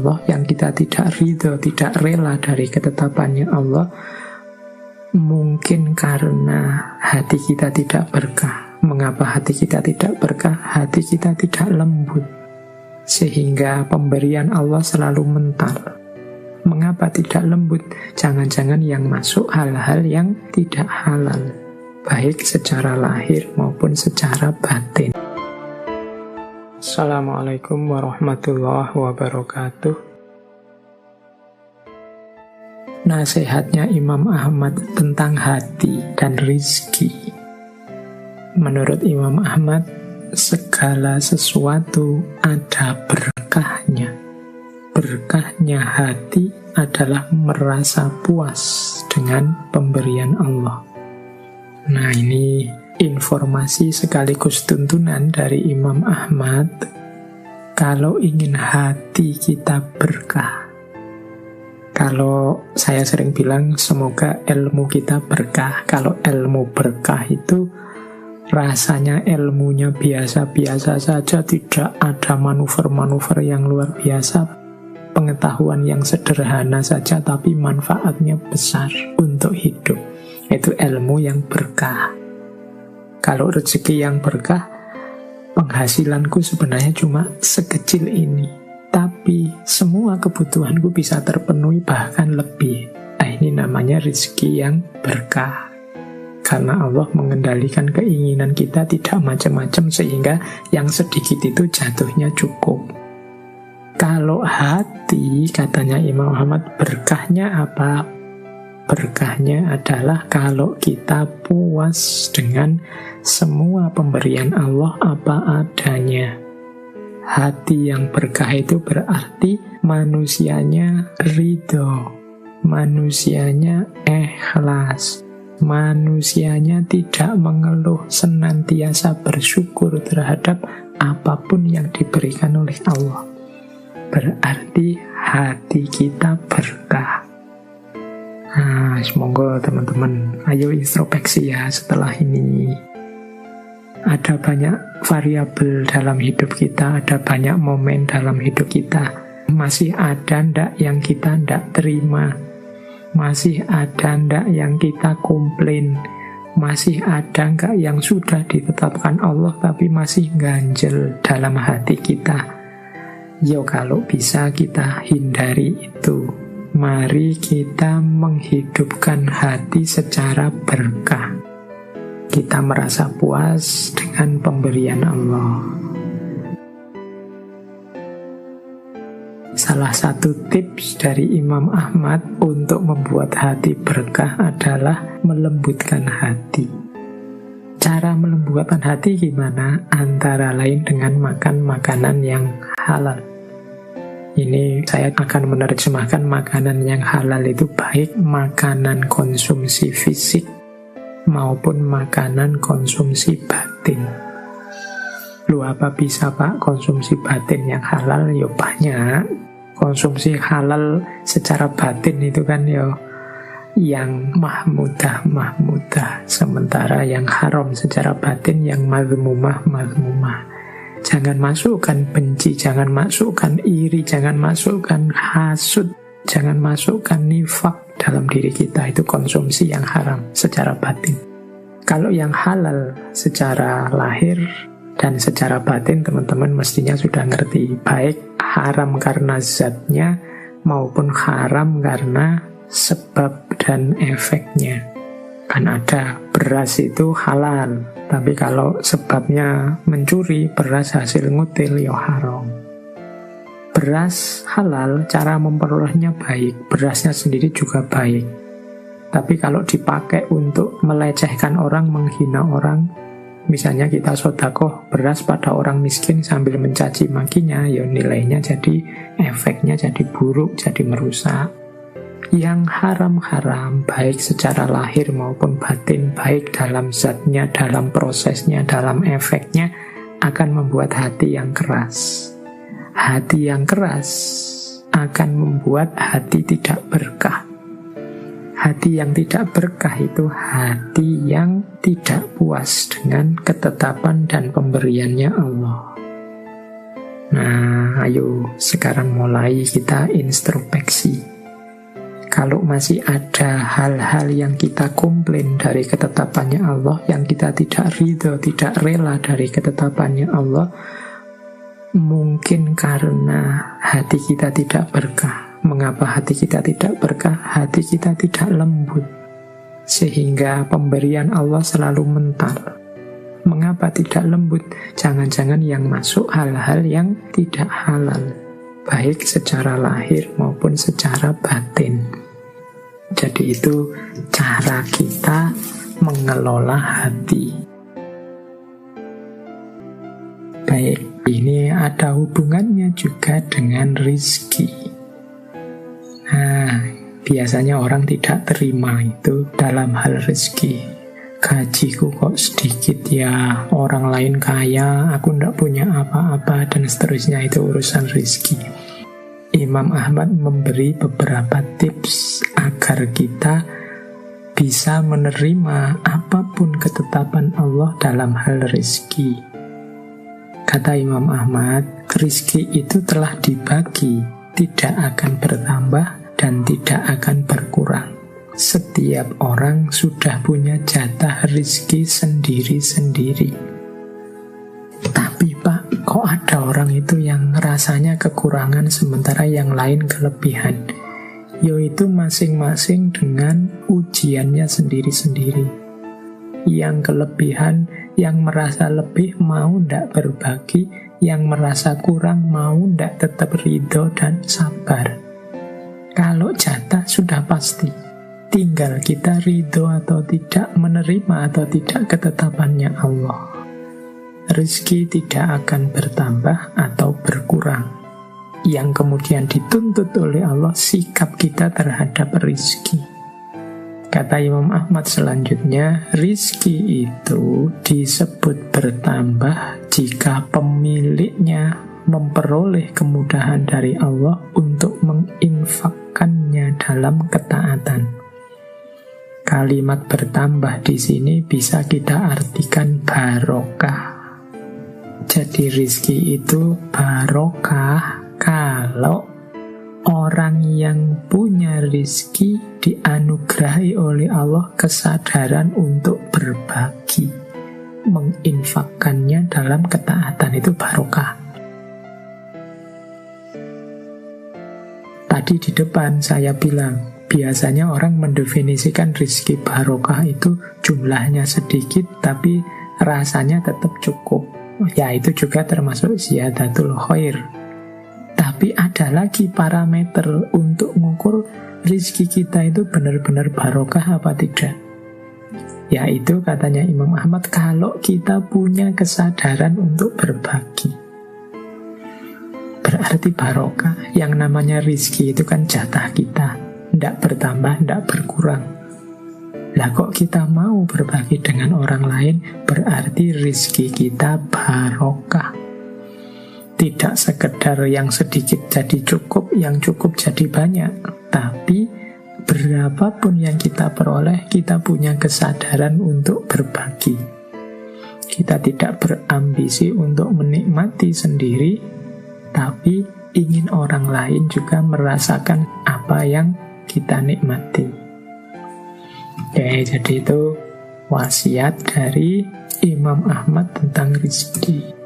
Allah, yang kita tidak ridho, tidak rela dari ketetapannya Allah, mungkin karena hati kita tidak berkah. Mengapa hati kita tidak berkah? Hati kita tidak lembut, sehingga pemberian Allah selalu mental. Mengapa tidak lembut? Jangan-jangan yang masuk hal-hal yang tidak halal, baik secara lahir maupun secara batin. Assalamualaikum warahmatullahi wabarakatuh. Nasihatnya Imam Ahmad tentang hati dan rizki. Menurut Imam Ahmad, segala sesuatu ada berkahnya. Berkahnya hati adalah merasa puas dengan pemberian Allah. Nah, ini informasi sekaligus tuntunan dari Imam Ahmad. Kalau ingin hati kita berkah, kalau saya sering bilang semoga ilmu kita berkah. Kalau ilmu berkah itu rasanya ilmunya biasa-biasa saja, tidak ada manuver-manuver yang luar biasa, pengetahuan yang sederhana saja, tapi manfaatnya besar untuk hidup. Itu ilmu yang berkah. Kalau rezeki yang berkah, penghasilanku sebenarnya cuma sekecil ini, tapi semua kebutuhanku bisa terpenuhi, bahkan lebih. Nah, ini namanya rezeki yang berkah. Karena Allah mengendalikan keinginan kita tidak macam-macam, sehingga yang sedikit itu jatuhnya cukup. Kalau hati, katanya Imam Ahmad, berkahnya apa? Berkahnya adalah kalau kita puas dengan semua pemberian Allah apa adanya. Hati yang berkah itu berarti manusianya ridho, manusianya ikhlas, manusianya tidak mengeluh, senantiasa bersyukur terhadap apapun yang diberikan oleh Allah. Berarti hati kita berkah. Nah, semoga teman-teman ayo introspeksi ya setelah ini. Ada banyak variabel dalam hidup kita, ada banyak momen dalam hidup kita. Masih ada ndak yang kita ndak terima? Masih ada ndak yang kita komplain? Masih ada nggak yang sudah ditetapkan Allah tapi masih ganjel dalam hati kita? Yo, kalau bisa kita hindari itu. Mari kita menghidupkan hati secara berkah. Kita merasa puas dengan pemberian Allah. Salah satu tips dari Imam Ahmad untuk membuat hati berkah adalah melembutkan hati. Cara melembutkan hati gimana? Antara lain dengan makan makanan yang halal. Ini saya akan menerjemahkan makanan yang halal itu baik makanan konsumsi fisik maupun makanan konsumsi batin. Lu apa bisa Pak konsumsi batin yang halal? Ya banyak. Konsumsi halal secara batin itu kan ya yang mahmudah. Sementara yang haram secara batin yang mazmumah. Jangan masukkan benci, jangan masukkan iri, jangan masukkan hasud, jangan masukkan nifak dalam diri kita. Itu konsumsi yang haram secara batin. Kalau yang halal secara lahir dan secara batin, teman-teman mestinya sudah ngerti. Baik haram karena zatnya maupun haram karena sebab dan efeknya. Kan ada beras itu halal, tapi kalau sebabnya mencuri, beras hasil ngutil, ya haram. Beras halal, cara memperolehnya baik, berasnya sendiri juga baik. Tapi kalau dipakai untuk melecehkan orang, menghina orang, misalnya kita sedekah beras pada orang miskin sambil mencaci makinya, ya nilainya jadi, efeknya jadi buruk, jadi merusak. Yang haram-haram, baik secara lahir maupun batin, baik dalam zatnya, dalam prosesnya, dalam efeknya, akan membuat hati yang keras. Hati yang keras akan membuat hati tidak berkah. Hati yang tidak berkah itu hati yang tidak puas dengan ketetapan dan pemberiannya Allah. Nah, ayo sekarang mulai kita introspeksi. Kalau masih ada hal-hal yang kita komplain dari ketetapannya Allah, yang kita tidak ridho, tidak rela dari ketetapannya Allah, mungkin karena hati kita tidak berkah. Mengapa hati kita tidak berkah? Hati kita tidak lembut, sehingga pemberian Allah selalu mental. Mengapa tidak lembut? Jangan-jangan yang masuk hal-hal yang tidak halal, baik secara lahir maupun secara batin. Jadi itu cara kita mengelola hati. Baik, ini ada hubungannya juga dengan rizki. Nah, biasanya orang tidak terima itu dalam hal rizki. Gajiku kok sedikit ya, orang lain kaya, aku tidak punya apa-apa, dan seterusnya. Itu urusan rizki. Imam Ahmad memberi beberapa tips agar kita bisa menerima apapun ketetapan Allah dalam hal rizki. Kata Imam Ahmad, rizki itu telah dibagi, tidak akan bertambah dan tidak akan berkurang. Setiap orang sudah punya jatah rizki sendiri-sendiri. Tapi Pak, kok ada orang itu yang rasanya kekurangan sementara yang lain kelebihan? Yaitu masing-masing dengan ujiannya sendiri-sendiri. Yang kelebihan, yang merasa lebih mau ndak berbagi, yang merasa kurang mau ndak tetap ridho dan sabar. Kalau jatah sudah pasti, tinggal kita ridho atau tidak, menerima atau tidak ketetapannya Allah. Rizki tidak akan bertambah atau berkurang. Yang kemudian dituntut oleh Allah sikap kita terhadap rizki. Kata Imam Ahmad selanjutnya, rizki itu disebut bertambah jika pemiliknya memperoleh kemudahan dari Allah untuk menginfakkannya dalam ketaatan. Kalimat bertambah di sini bisa kita artikan barokah. Jadi rizki itu barokah kalau orang yang punya rizki dianugerahi oleh Allah kesadaran untuk berbagi, menginfakkannya dalam ketaatan. Itu barokah. Tadi di depan saya bilang, biasanya orang mendefinisikan rizki barokah itu jumlahnya sedikit tapi rasanya tetap cukup. Ya, itu juga termasuk ziyadatul khair. Tapi ada lagi parameter untuk mengukur rizki kita itu benar-benar barokah apa tidak. Yaitu katanya Imam Ahmad, kalau kita punya kesadaran untuk berbagi, berarti barokah. Yang namanya rizki itu kan jatah kita, tidak bertambah, tidak berkurang. Lah kok kita mau berbagi dengan orang lain, berarti rizki kita barokah. Tidak sekedar yang sedikit jadi cukup, yang cukup jadi banyak. Tapi berapapun yang kita peroleh, kita punya kesadaran untuk berbagi. Kita tidak berambisi untuk menikmati sendiri, tapi ingin orang lain juga merasakan apa yang kita nikmati. Oke, jadi itu wasiat dari Imam Ahmad tentang rizki.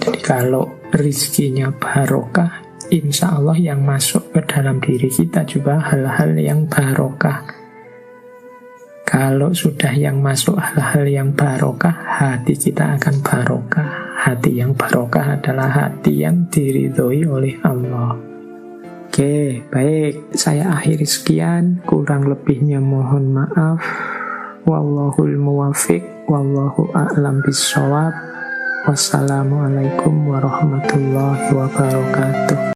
Jadi kalau rizkinya barokah, insya Allah yang masuk ke dalam diri kita juga hal-hal yang barokah. Kalau sudah yang masuk hal-hal yang barokah, hati kita akan barokah. Hati yang barokah adalah hati yang diridhoi oleh Allah. Oke, baik. Saya akhiri sekian. Kurang lebihnya mohon maaf. Wallahul muwafiq. Wallahu a'lam bishawab. Wassalamualaikum warahmatullahi wabarakatuh.